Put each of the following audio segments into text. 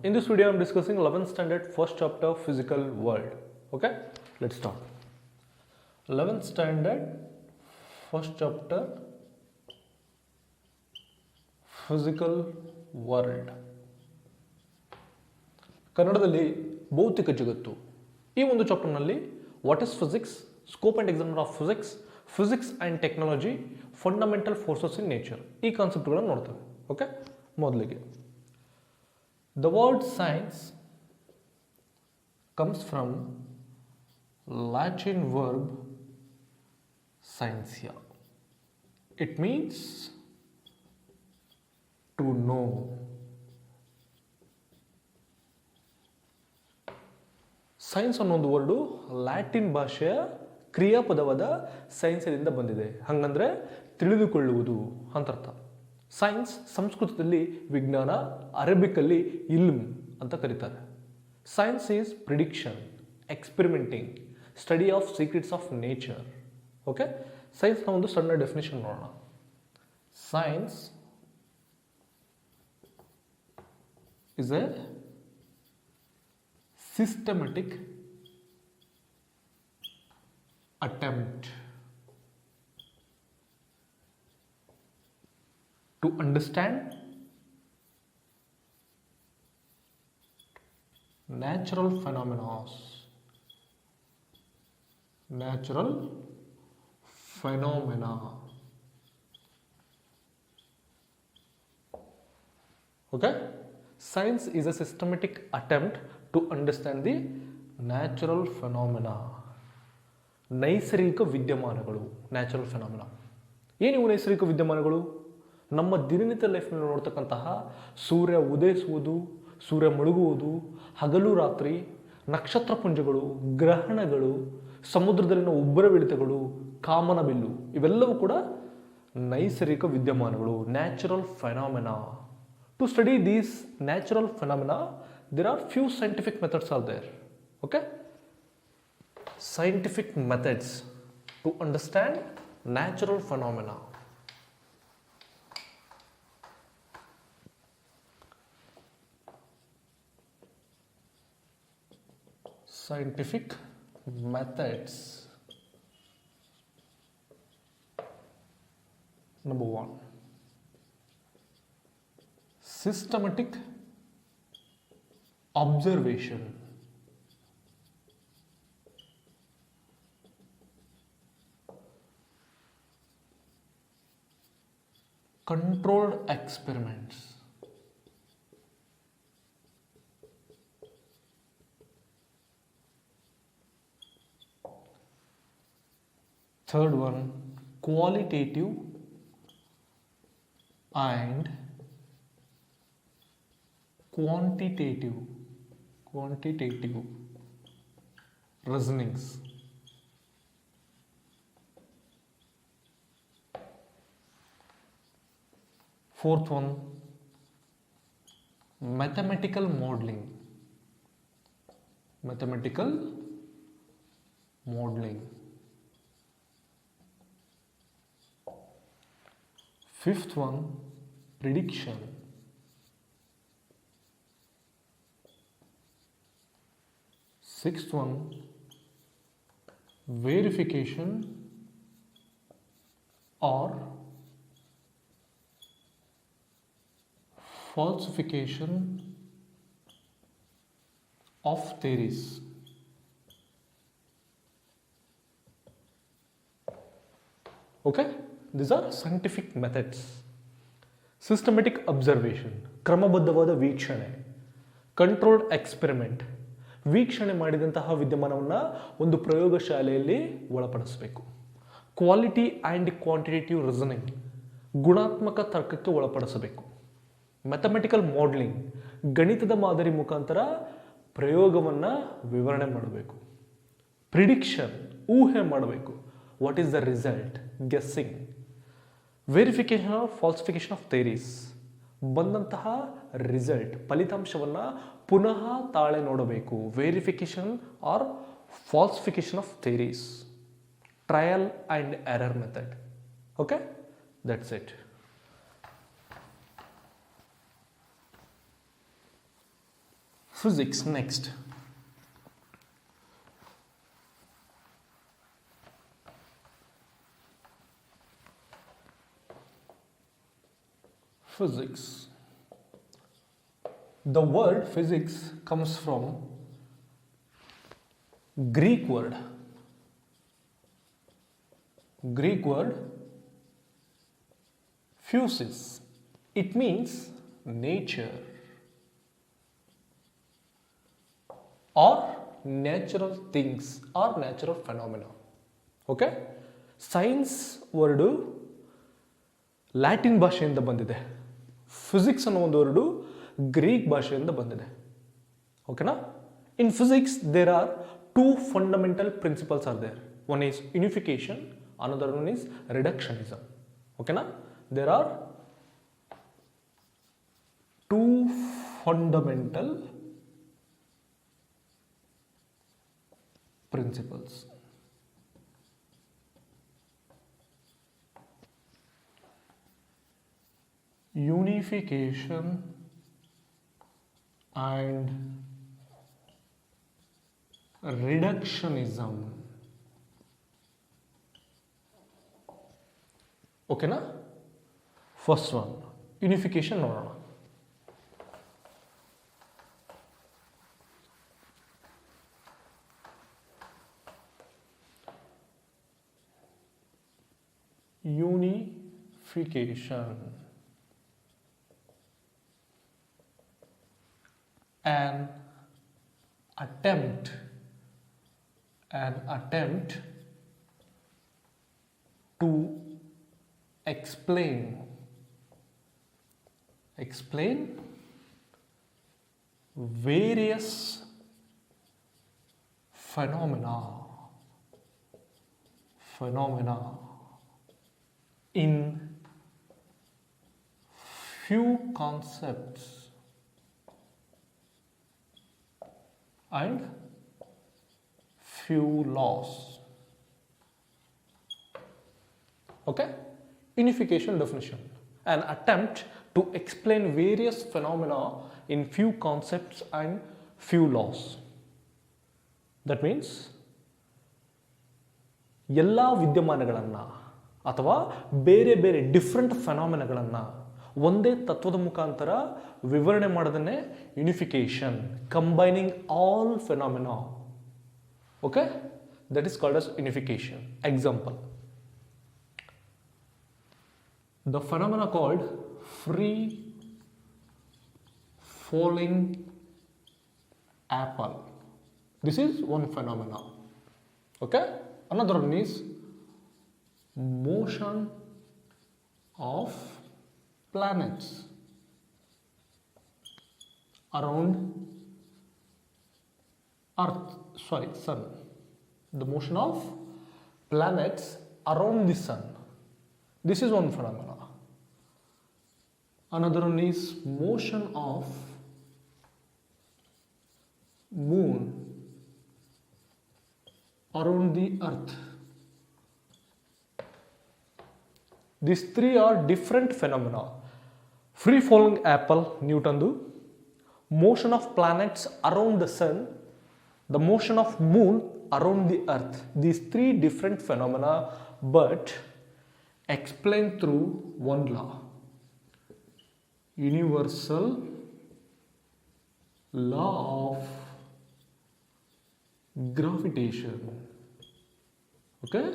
In this video, I'm discussing 11th standard first chapter physical world. Okay, let's start. 11th standard first chapter physical world. ಕನ್ನಡದಲ್ಲಿ ಭೌತಿಕ ಜಗತ್ತು. ಈ ಒಂದು ಚಾಪ್ಟರ್ನಲ್ಲಿ what is physics, scope and example of physics, physics and technology, fundamental forces in nature, ಈ ಕಾನ್ಸೆಪ್ಟ್ಗಳನ್ನು ನೋಡ್ತೇವೆ. Okay, ಮೊದಲಿಗೆ the word science comes from Latin verb scientia. It means to know. Science ಅನ್ನೊಂದು ವರ್ಡು ಲ್ಯಾಟಿನ್ ಭಾಷೆಯ ಕ್ರಿಯಾಪದವಾದ ಸೈನ್ಸ್ನಿಂದ ಬಂದಿದೆ. ಹಾಗಂದ್ರೆ ತಿಳಿದುಕೊಳ್ಳುವುದು ಅಂತರ್ಥ. ಸೈನ್ಸ್ ಸಂಸ್ಕೃತದಲ್ಲಿ ವಿಜ್ಞಾನ, ಅರೇಬಿಕಲ್ಲಿ ಇಲ್ಮ್ ಅಂತ ಕರೀತಾರೆ. Science is prediction, experimenting, study of secrets of nature. Okay, ಸೈನ್ಸ್ನ ಒಂದು ಸಣ್ಣ ಡೆಫಿನೇಷನ್ ನೋಡೋಣ. Science is a systematic attempt to understand natural phenomena. Okay? Science is a systematic attempt to understand the natural phenomena. ನೈಸರ್ಗಿಕ ವಿದ್ಯಮಾನಗಳು, natural phenomena. ಏನಿವು ನೈಸರ್ಗಿಕ ವಿದ್ಯಮಾನಗಳು? ನಮ್ಮ ದಿನನಿತ್ಯ ಲೈಫ್ನಲ್ಲಿ ನೋಡ್ತಕ್ಕಂತಹ ಸೂರ್ಯ ಉದಯಿಸುವುದು, ಸೂರ್ಯ ಮುಳುಗುವುದು, ಹಗಲು ರಾತ್ರಿ, ನಕ್ಷತ್ರ ಪುಂಜಗಳು, ಗ್ರಹಣಗಳು, ಸಮುದ್ರದಲ್ಲಿನ ಉಬ್ಬರವಿಳಿತಗಳು, ಕಾಮನಬಿಲ್ಲು, ಇವೆಲ್ಲವೂ ಕೂಡ ನೈಸರ್ಗಿಕ ವಿದ್ಯಮಾನಗಳು, natural phenomena. To study these natural phenomena, there are few scientific methods are there. Okay? Scientific methods to understand natural phenomena. Scientific methods. Number 1. Systematic observation. Controlled experiments. Third one, qualitative and quantitative reasonings. Fourth one, mathematical modeling. Fifth one, prediction. Sixth one, verification or falsification of theories. Okay, these are scientific methods. Systematic observation, ಕ್ರಮಬದ್ಧವಾದ ವೀಕ್ಷಣೆ. Controlled experiment, ವೀಕ್ಷಣೆ ಮಾಡಿದಂತಹ ವಿದ್ಯಮಾನವನ್ನು ಒಂದು ಪ್ರಯೋಗಶಾಲೆಯಲ್ಲಿ ಒಳಪಡಿಸಬೇಕು. Quality and quantitative reasoning, ಗುಣಾತ್ಮಕ ತರ್ಕಕ್ಕೆ ಒಳಪಡಿಸಬೇಕು. Mathematical modelling, ಗಣಿತದ ಮಾದರಿ ಮುಖಾಂತರ ಪ್ರಯೋಗವನ್ನು ವಿವರಣೆ ಮಾಡಬೇಕು. ಪ್ರಿಡಿಕ್ಷನ್, ಊಹೆ ಮಾಡಬೇಕು. What is the result, guessing. Verification or falsification of theories, ಬಂದಂತಹ ರಿಸಲ್ಟ್, ಫಲಿತಾಂಶವನ್ನು ಪುನಃ ತಾಳೆ ನೋಡಬೇಕು. Verification or falsification of theories. Trial and error method. Okay, that's it. physics next. Physics. The word physics comes from Greek word physis. It means nature or natural things or natural phenomena. Okay, science word Latin ಭಾಷೆಯಿಂದ ಬಂದಿದೆ. Physics ಅನ್ನೋ ಒಂದು word Greek ಭಾಷೆಯಿಂದ ಬಂದಿದೆ. ಓಕೆನಾ? In physics there are two fundamental principles are there. One is unification, another one is reductionism. Okay na? There are two fundamental principles. Unification and reductionism. ಓಕೆನಾ? First one unification ನೋಡೋಣ. Unification, an attempt to explain various phenomena in few concepts and few laws. Okay? Unification definition: an attempt to explain various phenomena in few concepts and few laws. That means ಎಲ್ಲ ವಿದ್ಯಮಾನಗಳನ್ನು ಅಥವಾ ಬೇರೆ ಬೇರೆ different ಫೆನಾಮಿನಾಗಳನ್ನು ಒಂದೇ ತತ್ವದ ಮುಖಾಂತರ ವಿವರಣೆ ಮಾಡೋದನ್ನೇ unification, combining all phenomena. Okay, that is called as unification. Example: the phenomena called free falling apple. This is one phenomena. Okay, another one is motion of planets around sun. The motion of planets around the sun. This is one phenomena. Another one is motion of moon around the earth. These three are different phenomena. Free falling apple, Newton's, motion of planets around the sun, the motion of moon around the earth. These three different phenomena, but explained through one law: universal law of gravitation. Okay,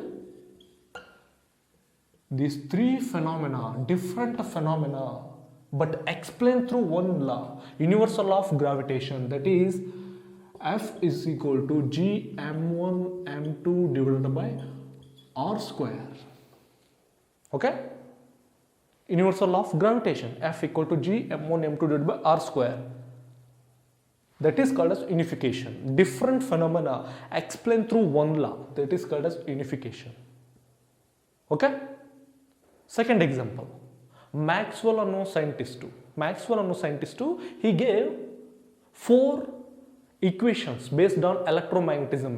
these three phenomena, different phenomena, but explained through one law: universal law of gravitation. That is, F is equal to G m1 m2 divided by r square. Okay, universal law of gravitation, F equal to G m1 m2 divided by r square. That is called as unification. Different phenomena explained through one law, that is called as unification. Okay, second example: Maxwell ಅನ್ನೋ scientist, he gave 4 equations based on electromagnetism.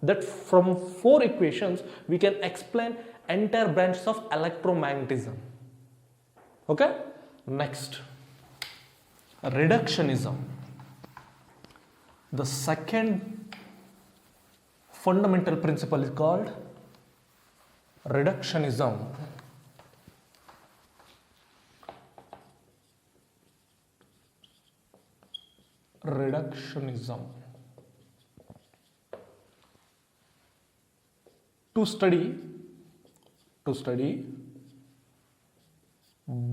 That from 4 equations we can explain entire branches of electromagnetism. Okay, next, reductionism. The second fundamental principle is called reductionism. Reductionism. To study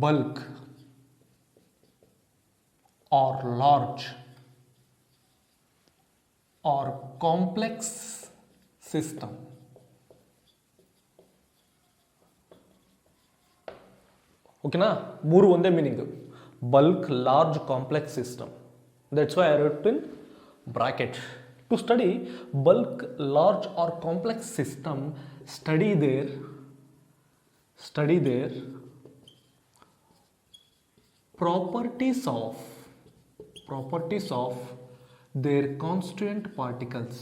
bulk or large or complex system. ಓಕೆನಾ, ಮೂರು ಒಂದೇ meaning. Bulk, large, complex system. That's why I wrote in bracket. To study bulk, large or complex system, study their properties of their constituent particles.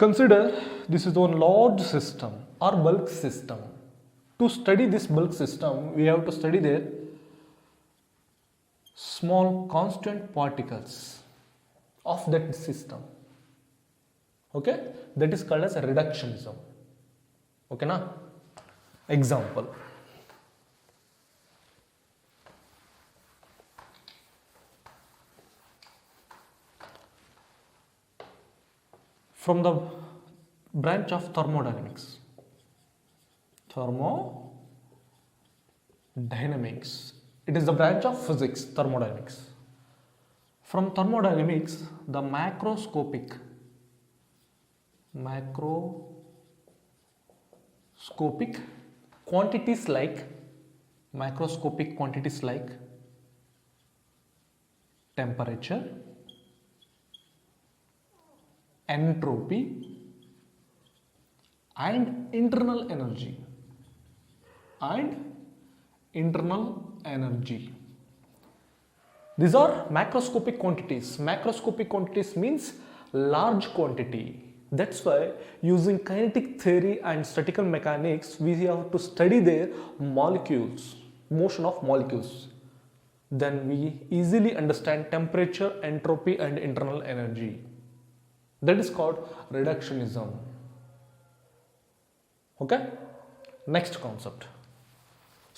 Consider this is one large system or bulk system. To study this bulk system, we have to study their small constant particles of that system. Okay, that is called as reductionism. Okay na? Example. From the branch of thermodynamics. It is the branch of physics, thermodynamics. From thermodynamics, the macroscopic quantities like temperature, entropy and internal energy. These are macroscopic quantities. Macroscopic quantities means large quantity. That's why using kinetic theory and statistical mechanics, we have to study their molecules, motion of molecules. Then we easily understand temperature, entropy and internal energy. That is called reductionism. Okay? Next concept.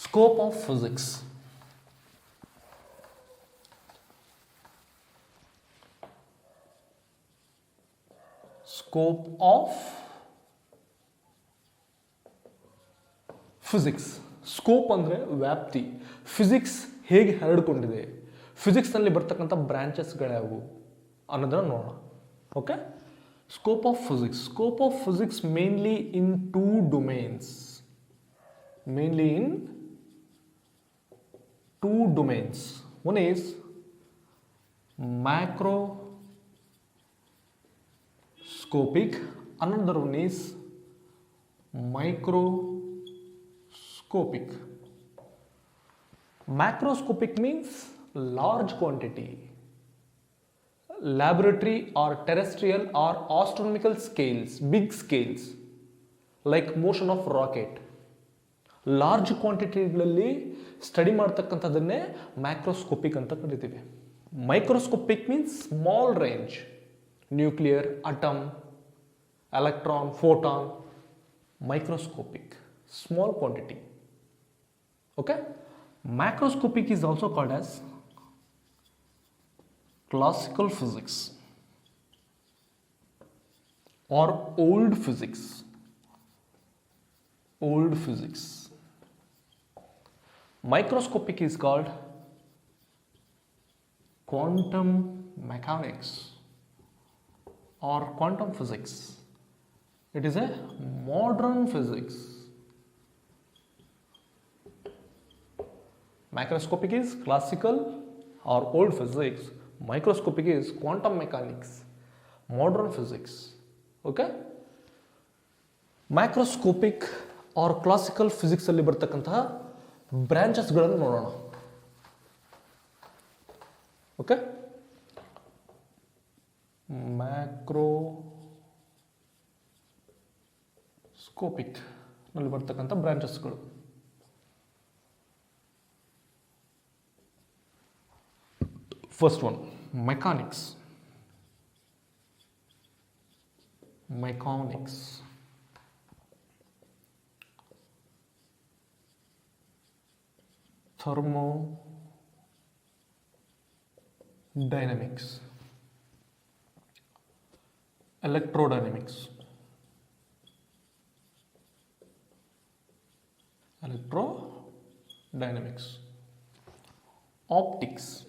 Scope of physics. Scope of physics. Scope ಅಂದರೆ ವ್ಯಾಪ್ತಿ. Physics ಹೇಗೆ ಹರಡಿಕೊಂಡಿದೆ, ಫಿಸಿಕ್ಸ್ನಲ್ಲಿ ಬರ್ತಕ್ಕಂಥ ಬ್ರಾಂಚಸ್ಗಳ್ಯಾವು ಅನ್ನೋದನ್ನು ನೋಡೋಣ. Okay, scope of physics. Scope of physics mainly in two domains. One is macroscopic, another one is microscopic. Macroscopic means large quantity, laboratory or terrestrial or astronomical scales, big scales like motion of rocket. Large ಕ್ವಾಂಟಿಟಿಗಳಲ್ಲಿ study ಮಾಡ್ತಕ್ಕಂಥದ್ದನ್ನೇ macroscopic ಅಂತ ಕರಿತೀವಿ. Microscopic means small range, nuclear, atom, electron, photon. Microscopic, small quantity. Okay, macroscopic is also called as classical physics or old physics. Microscopic is called quantum mechanics or quantum physics. It is a modern physics. Macroscopic is classical or old physics. Microscopic is quantum mechanics, modern physics. Okay? Macroscopic or classical physics ಅಲ್ಲಿ ಬರ್ತಕ್ಕಂತಹ ಬ್ರಾಂಚಸ್ಗಳನ್ನು ನೋಡೋಣ. Okay, macroscopic ಸ್ಕೋಪಿಕ್ ನಲ್ಲಿ ಬರ್ತಕ್ಕಂಥ ಬ್ರಾಂಚಸ್ಗಳು. First one mechanics. thermodynamics, electrodynamics, optics.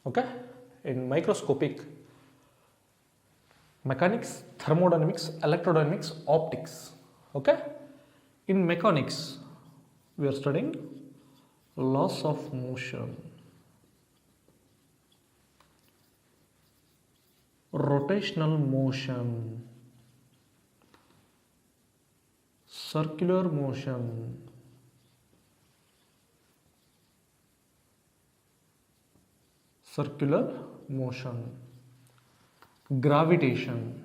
Okay, in microscopic, mechanics, thermodynamics, electrodynamics, optics. Okay, in mechanics we are studying laws of motion, rotational motion, circular motion, gravitation,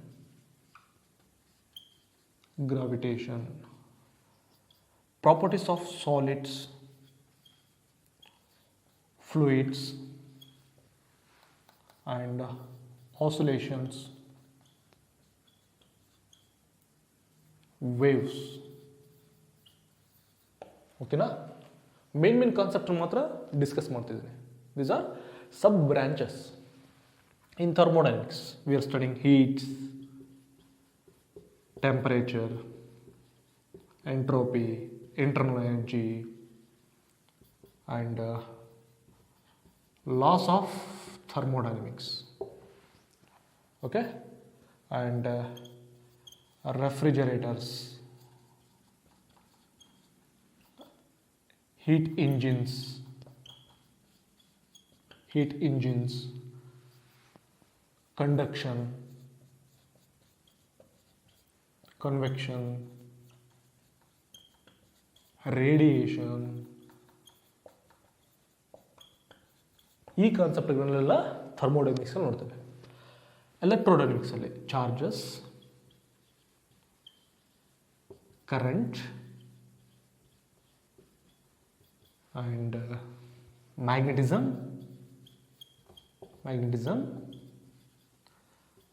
properties of solids, fluids, and oscillations, waves. ಓಕೆನಾ? Main concept ಮಾತ್ರ discuss ಮಾಡ್ತಿದ್ದೀನಿ. These are sub branches. In thermodynamics we are studying heat, temperature, entropy, internal energy, and laws of thermodynamics. Okay, and refrigerators, heat engines, conduction, convection, radiation. ಈ ಕಾನ್ಸೆಪ್ಟ್ಗಳನ್ನೆಲ್ಲ thermodynamics ಅಲ್ಲಿ ನೋಡ್ತೇವೆ. ಎಲೆಕ್ಟ್ರೋಡೈನಮಿಕ್ಸ್ ಅಲ್ಲಿ charges, current and magnetism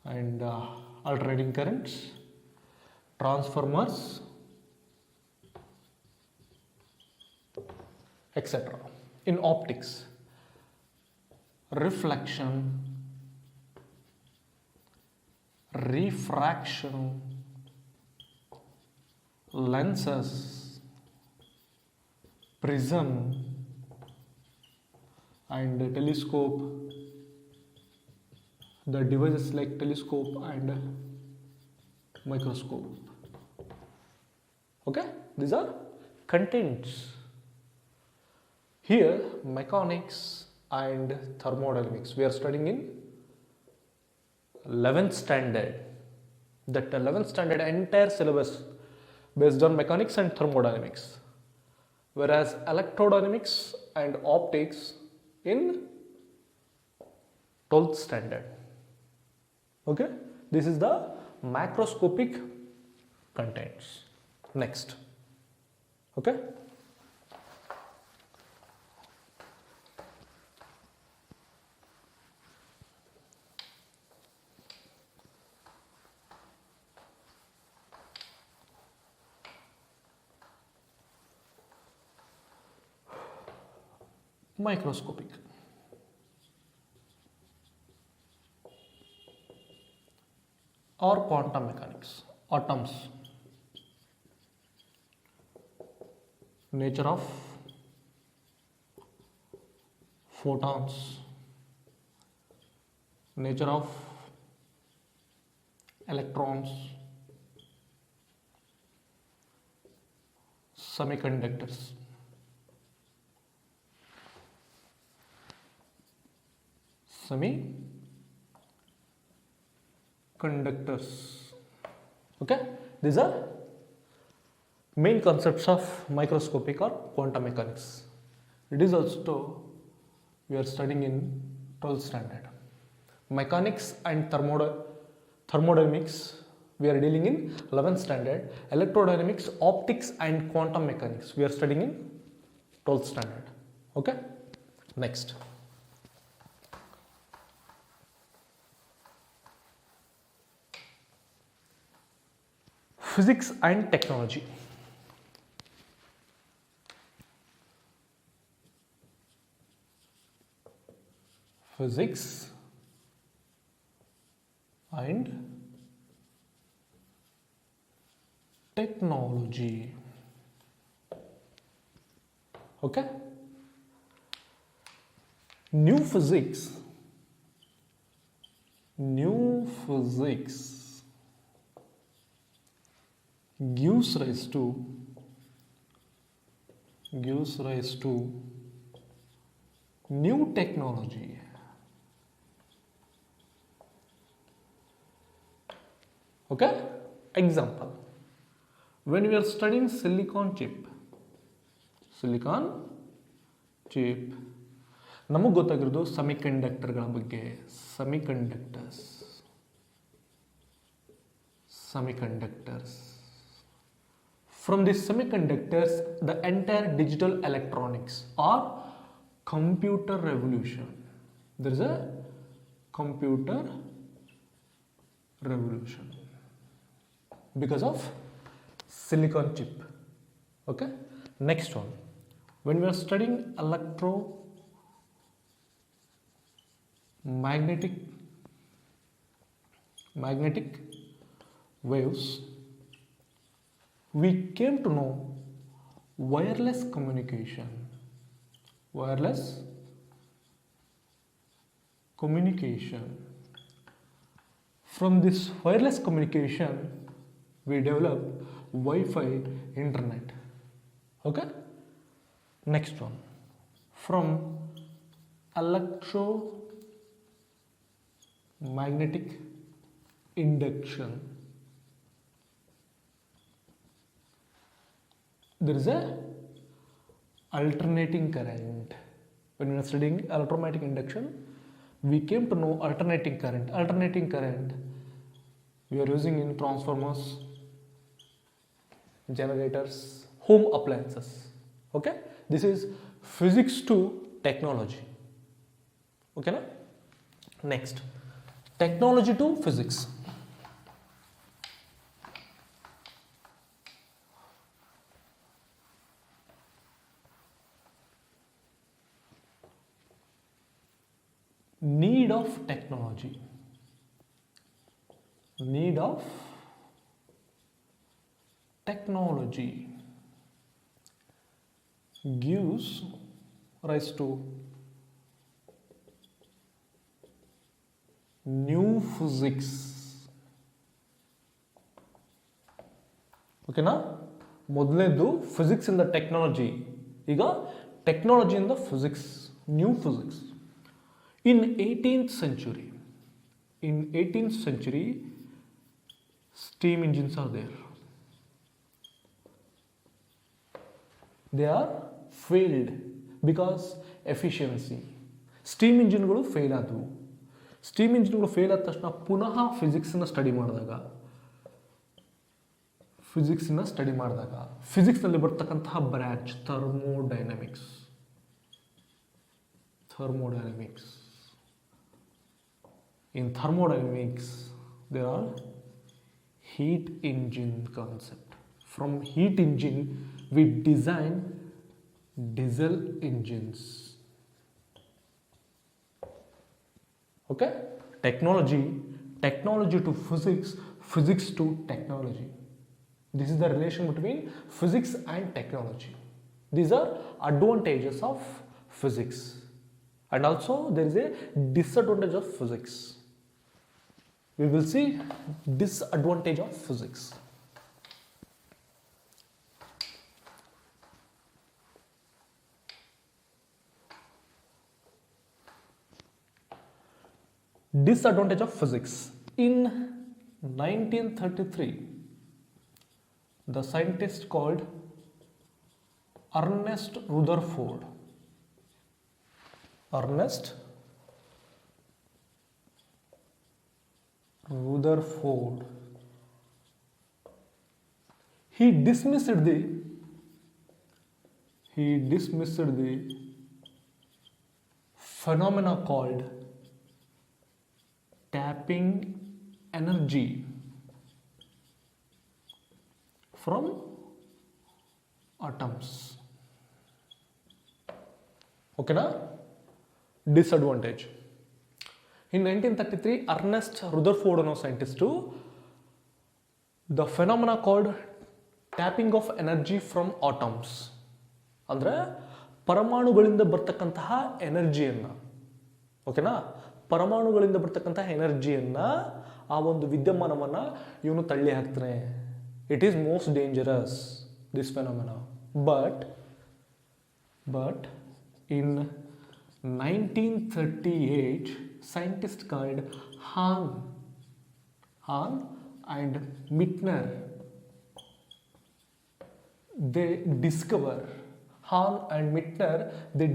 and alternating currents, transformers, etc. In optics, reflection, refraction, lenses, prism, and telescope, the devices like telescope and microscope. Okay, these are contents. Here mechanics and thermodynamics we are studying in 11th standard. That 11th standard entire syllabus based on mechanics and thermodynamics, whereas electrodynamics and optics in 12th standard. Okay, this is the macroscopic contents. Next, okay, microscopic. Or quantum mechanics, atoms, nature of photons, nature of electrons, semiconductors, okay, these are main concepts of microscopic or quantum mechanics. It is also we are studying in 12th standard. Mechanics and thermodynamics We are dealing in 11th standard. Electrodynamics, optics and quantum mechanics. We are studying in 12th standard. Okay? Next. Physics and technology. Physics and technology. Okay? New physics gives rise to new technology. Okay? Example. When we are studying silicon chip, ನಮಗೆ ಗೊತ್ತಾಗಿರೋದು ಸೆಮಿಕಂಡಕ್ಟರ್ಗಳ ಬಗ್ಗೆ. Semiconductors. From these semiconductors, the entire digital electronics or computer revolution. There is a computer revolution because of silicon chip. Okay? Next one. When we are studying electromagnetic waves, we came to know wireless communication. From this wireless communication, we developed Wi-Fi internet. Okay? Next one. From electromagnetic induction, there is a alternating current. When we are studying electromagnetic induction, we came to know alternating current. Alternating current we are using in transformers, generators, home appliances. Okay? This is physics to technology. Okay na? Next. Technology to physics. Need of technology. Gives rise to new physics. ಓಕೆನಾ? ಮೊದಲನೇದು physics ಇಂದ technology, ಈಗ ಟೆಕ್ನಾಲಜಿಯಿಂದ physics, new physics. In 18th century, steam engines are there. They are failed because efficiency. Steam engineಗಳು fail ಆದವು. Steam ಇಂಜಿನ್ಗಳು fail ಆದ ತಕ್ಷಣ ಪುನಃ ಫಿಸಿಕ್ಸನ್ನ ಸ್ಟಡಿ ಮಾಡಿದಾಗ ಫಿಸಿಕ್ಸ್ನಲ್ಲಿ ಬರ್ತಕ್ಕಂತಹ branch thermodynamics. In thermodynamics, there are heat engine concept. From heat engine, we design diesel engines. Okay? Technology to physics to technology. This is the relation between physics and technology. These are advantages of physics. And also there is a disadvantage of physics. We will see disadvantage of physics. Disadvantage of physics. In 1933, the scientist called Ernest Rutherford he dismissed the phenomena called tapping energy from atoms. ಓಕೆನಾ? Disadvantage. In 1933, Ernest Rutherford ಅನ್ನೋ scientist the phenomena called tapping of energy from atoms, ಅಂದರೆ ಪರಮಾಣುಗಳಿಂದ ಬರ್ತಕ್ಕಂತಹ ಎನರ್ಜಿಯನ್ನು, ಓಕೆನಾ, ಪರಮಾಣುಗಳಿಂದ ಬರ್ತಕ್ಕಂತಹ ಎನರ್ಜಿಯನ್ನು, ಆ ಒಂದು ವಿದ್ಯಮಾನವನ್ನು ಇವನು ತಳ್ಳಿ ಹಾಕ್ತಾನೆ. It is most dangerous, this phenomena. But in 1938, scientists called Hahn and Mittner, they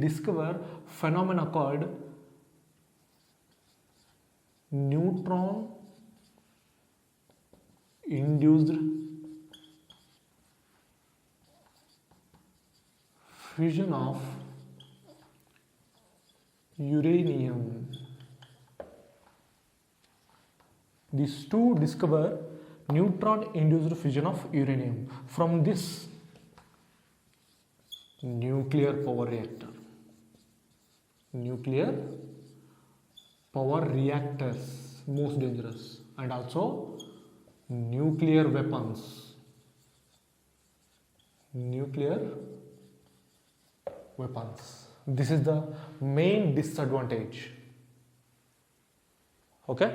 discover phenomena called neutron induced fusion of uranium. These two discover neutron induced fusion of uranium from this nuclear power reactors, most dangerous, and also nuclear weapons. This is the main disadvantage. Okay,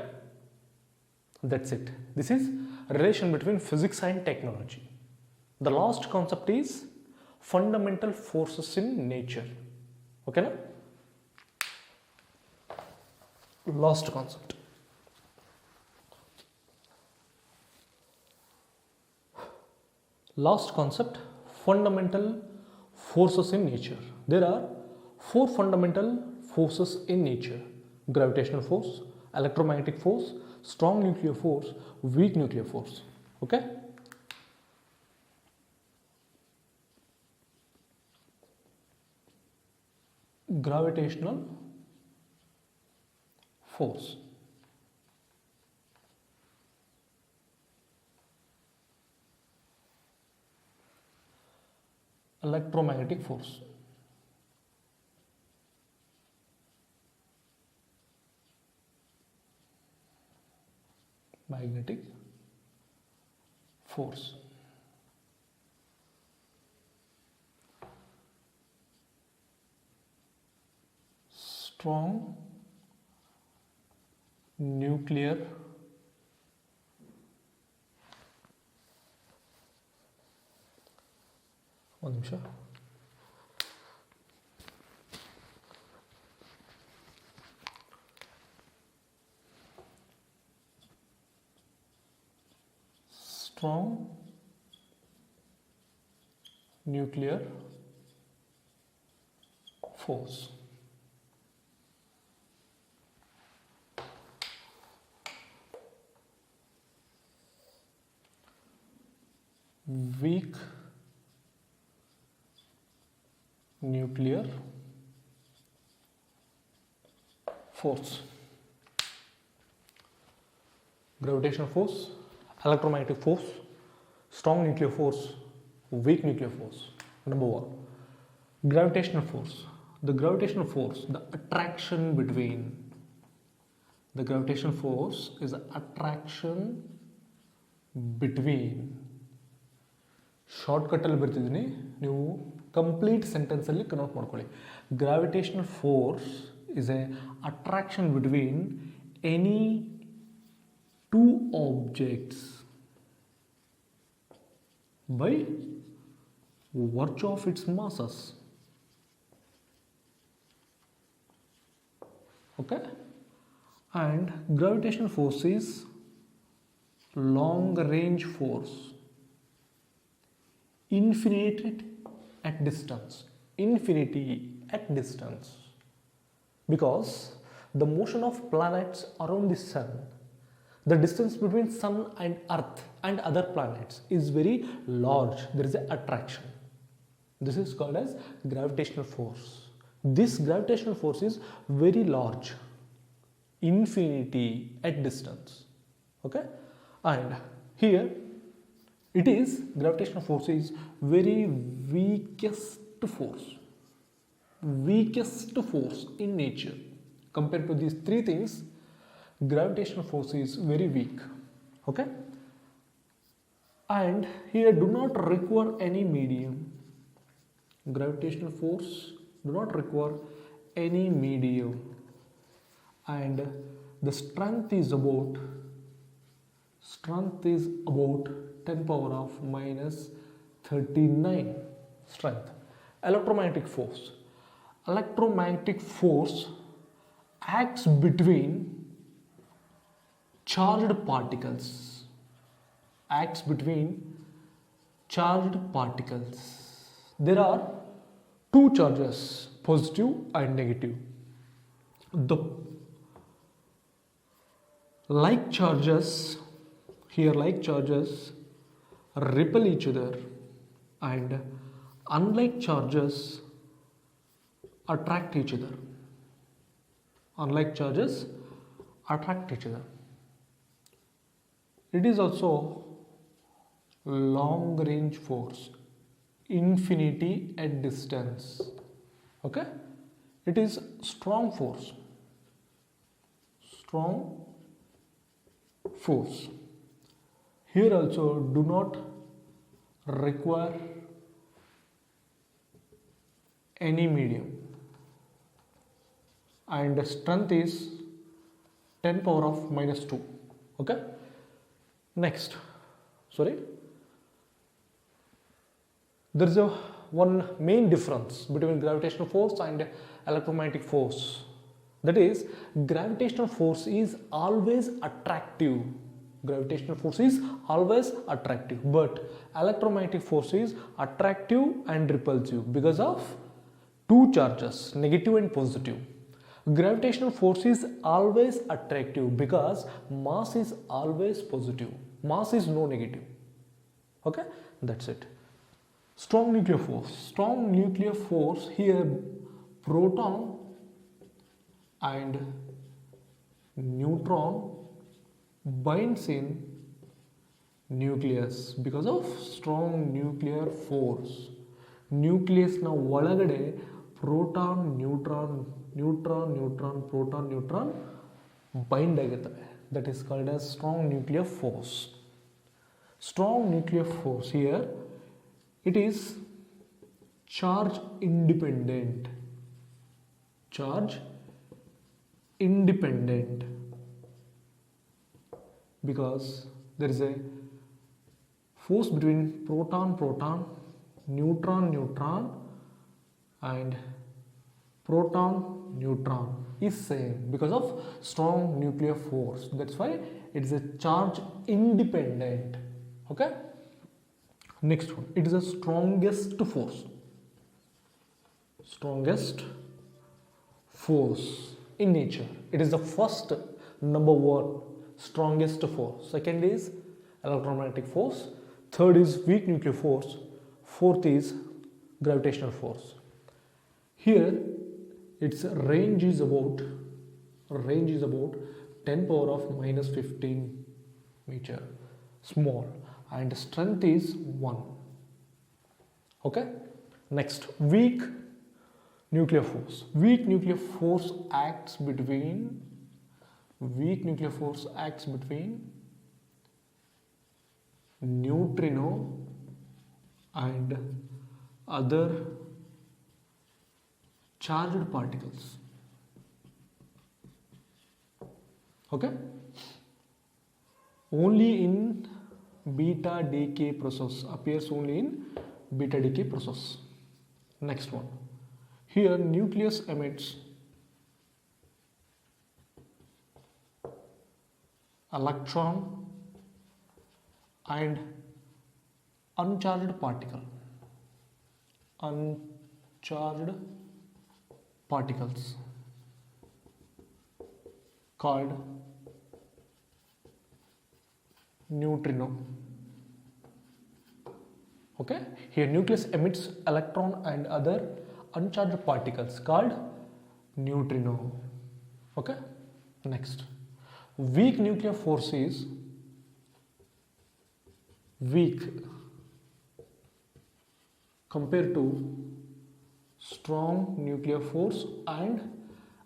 that's it. This is relation between physics and technology. The last concept is fundamental forces in nature. Okay na? Last concept. Fundamental forces in nature. There are 4 fundamental forces in nature: gravitational force, electromagnetic force, strong nuclear force, weak nuclear force. Okay? Gravitational force. Electromagnetic force. Magnetic force. Strong nuclear ಒಂದು ನಿಮಿಷ. Strong nuclear force. Weak nuclear force. Gravitational force, electromagnetic force, strong nuclear force, weak nuclear force. Number 1, gravitational force. The gravitational force, the attraction between, the gravitational force is the attraction between, shortcut ಅಲ್ಲಿ ಬರ್ತಿದ್ದೀನಿ, ನೀವು complete ಸೆಂಟೆನ್ಸಲ್ಲಿ convert ಮಾಡ್ಕೊಳ್ಳಿ. Gravitational force is A attraction between any two objects by virtue of its masses. Okay, and gravitational force is long range force, infinity at distance, because the motion of planets around the sun, the distance between sun and earth and other planets is very large, there is an attraction. This is called as gravitational force. This gravitational force is very large, infinity at distance. Okay, and here it is, gravitational force is very weakest force in nature. Compared to these three things, gravitational force is very weak. Okay, and here do not require any medium. Gravitational force do not require any medium, and the strength is about 10 power of minus 39 strength. Electromagnetic force acts between charged particles. There are two charges, positive and negative. The like charges repel each other, and unlike charges attract each other. It is also long range force, infinity at distance. Okay, it is strong force. Here also do not require any medium, and strength is 10 power of minus 2. Okay, next, there is one main difference between gravitational force and electromagnetic force. That is, gravitational force is always attractive. But electromagnetic force is attractive and repulsive because of two charges, negative and positive. Gravitational force is always attractive because mass is always positive. Mass is no negative. Okay, that's it. Strong nuclear force, here proton and neutron binds in nucleus because of strong nuclear force. Nucleus na ಒಳಗಡೆ proton neutron bind ಆಗಿರ್ತವೆ. That is called as strong nuclear force. Here it is charge independent because there is a force between proton, neutron and proton is same because of strong nuclear force. That's why it is a charge independent. Okay, next one, it is the strongest force in nature. It is the first, number one, strongest force. Second is electromagnetic force. Third is weak nuclear force. Fourth is gravitational force. Here its range is about 10 power of minus 15 meter, small, and strength is 1. Okay, next, weak nuclear force. Weak nuclear force acts between neutrino and other charged particles. Okay, only in beta decay process, appears only in beta decay process. Next one, here nucleus emits electron and uncharged particles called neutrino. Okay, here nucleus emits electron and other uncharged particles called neutrino. Okay, next, weak nuclear force is weak compared to strong nuclear force and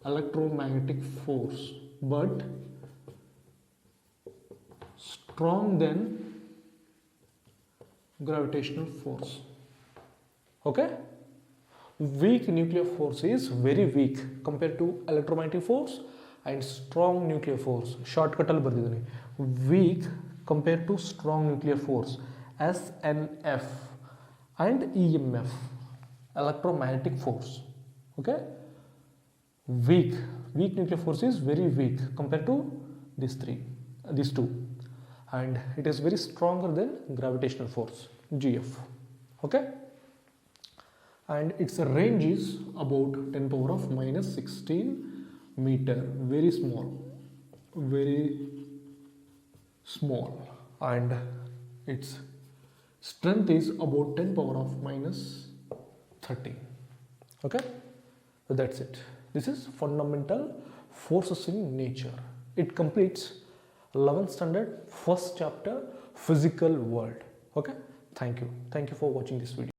electromagnetic force, but strong than gravitational force. Okay, weak nuclear force is very weak compared to electromagnetic force and strong nuclear force. Shortcut ಅಲ್ಲಿ ಬರ್ದಿದ್ದೀನಿ, weak compared to strong nuclear force, SNF and EMF, electromagnetic force. Okay, weak nuclear force is very weak compared to these two, and it is very stronger than gravitational force, GF. Okay, and its range is about 10 power of minus 16 meter, very small, and its strength is about 10 power of minus 30. Okay, so that's it. This is fundamental forces in nature. It completes 11th standard, first chapter, physical world. Okay, thank you for watching this video.